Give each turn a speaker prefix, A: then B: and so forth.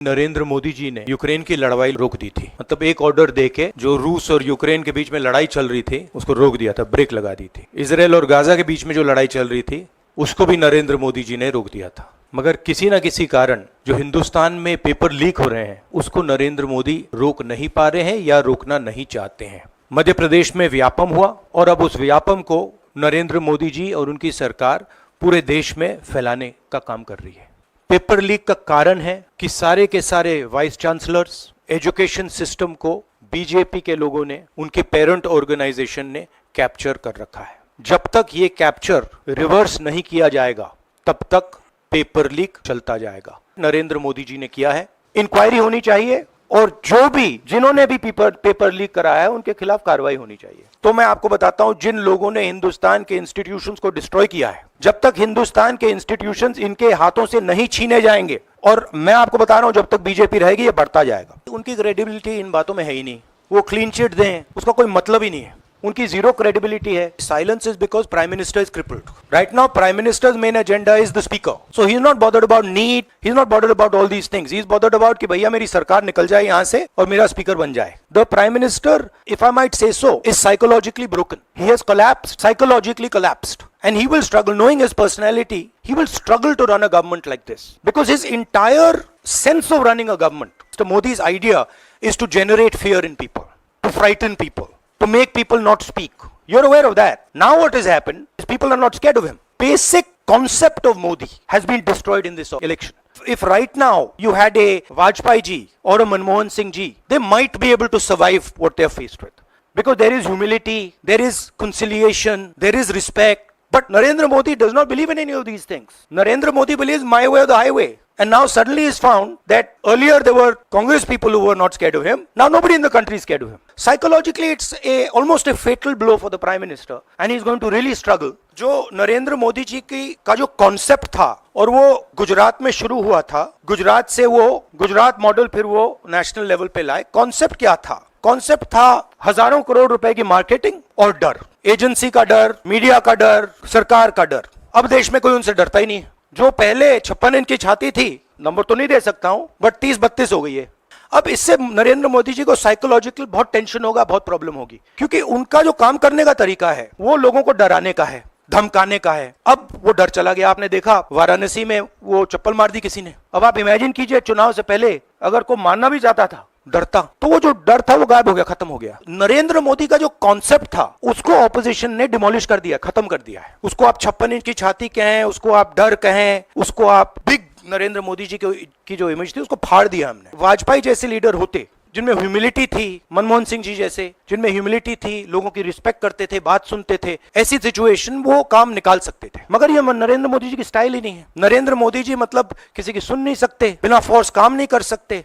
A: नरेंद्र मोदी जी ने यूक्रेन की लड़ाई रोक दी थी। मतलब एक ऑर्डर देके जो रूस और यूक्रेन के बीच में लड़ाई चल रही थी उसको रोक दिया था, ब्रेक लगा दी थी। इजराइल और गाजा के बीच में जो लड़ाई चल रही थी उसको भी नरेंद्र मोदी जी ने रोक दिया था। मगर किसी ना किसी कारण जो हिंदुस्तान में पेपर लीक हो रहे हैं उसको नरेंद्र मोदी रोक नहीं पा रहे हैं या रोकना नहीं चाहते हैं। मध्य प्रदेश में व्यापम हुआ और अब उस व्यापम को नरेंद्र मोदी जी और उनकी सरकार पूरे देश में फैलाने का काम कर रही है। पेपर लीक का कारण है कि सारे के सारे वाइस चांसलर्स, एजुकेशन सिस्टम को बीजेपी के लोगों ने, उनके पेरेंट ऑर्गेनाइजेशन ने कैप्चर कर रखा है। जब तक ये कैप्चर रिवर्स नहीं किया जाएगा तब तक पेपर लीक चलता जाएगा। नरेंद्र मोदी जी ने किया है, इंक्वायरी होनी चाहिए और जो भी जिन्होंने भी पेपर लीक कराया है उनके खिलाफ कार्रवाई होनी चाहिए। तो मैं आपको बताता हूं, जिन लोगों ने हिंदुस्तान के इंस्टीट्यूशंस को डिस्ट्रॉय किया है, जब तक हिंदुस्तान के इंस्टीट्यूशंस इनके हाथों से नहीं छीने जाएंगे, और मैं आपको बता रहा हूं जब तक बीजेपी रहेगी ये बढ़ता जाएगा। उनकी क्रेडिबिलिटी इन बातों में है ही नहीं। वो क्लीन चिट दें उसका कोई मतलब ही नहीं है, उनकी जीरो क्रेडिबिलिटी है। Silence is because prime minister is crippled right now. Prime ministers main agenda is the speaker, so he is not bothered about need, he is not bothered about all these things. He is bothered about कि भैया मेरी सरकार निकल जाए यहां से और मेरा स्पीकर बन जाए। The prime minister, if I might say so, is psychologically broken. He has collapsed, psychologically collapsed, and he will struggle. Knowing his personality, he will struggle to run a government like this because his entire sense of running a government, Mr. Modi's idea is to generate fear in people, to frighten people, to make people not speak. You're aware of that. Now what has happened is people are not scared of him. Basic concept of Modi has been destroyed in this election. If right now you had a Vajpayee ji or a Manmohan Singh ji, they might be able to survive what they are faced with because there is humility, there is conciliation, there is respect. But Narendra Modi does not believe in any of these things. Narendra Modi believes my way or the highway. And now suddenly is found that earlier there were Congress people who were not scared of him. Now nobody in the country is scared of him. Psychologically it's almost a fatal blow for the Prime Minister and he is going to really struggle. जो नरेंद्र मोदी जी का जो concept था और वो गुजरात में शुरू हुआ था, गुजरात से वो गुजरात मॉडल फिर वो नेशनल लेवल पे लाए। कॉन्सेप्ट क्या था? कॉन्सेप्ट था हजारों करोड़ रुपए की मार्केटिंग और डर, एजेंसी का डर, मीडिया का डर, सरकार का डर। अब देश में कोई उनसे डरता ही नहीं है। जो पहले 56 इंच की छाती थी, नंबर तो नहीं दे सकता हूं, बट 30-32 हो गई है। अब इससे नरेंद्र मोदी जी को साइकोलॉजिकल बहुत टेंशन होगा, बहुत प्रॉब्लम होगी, क्योंकि उनका जो काम करने का तरीका है वो लोगों को डराने का है, धमकाने का है। अब वो डर चला गया। आपने देखा वाराणसी में वो चप्पल मार दी किसी ने। अब आप इमेजिन कीजिए चुनाव से पहले अगर कोई मारना भी चाहता था डरता, तो वो जो डर था वो गायब हो गया, खत्म हो गया। नरेंद्र मोदी का जो कॉन्सेप्ट था उसको ऑपोजिशन ने डिमोलिश कर दिया, खत्म कर दिया है। उसको आप 56 इंच की छाती कहें, उसको आप डर कहें, उसको आप बिग नरेंद्र मोदी जी की जो इमेज थी उसको फाड़ दिया हमने। वाजपेयी जैसे लीडर होते जिनमें ह्यूमिलिटी थी, मनमोहन सिंह जी जैसे जिनमें ह्यूमिलिटी थी, लोगों की रिस्पेक्ट करते थे, बात सुनते थे, ऐसी सिचुएशन वो काम निकाल सकते थे। मगर ये नरेंद्र मोदी जी की स्टाइल ही नहीं है। नरेंद्र मोदी जी मतलब किसी की सुन नहीं सकते, बिना फोर्स काम नहीं कर सकते।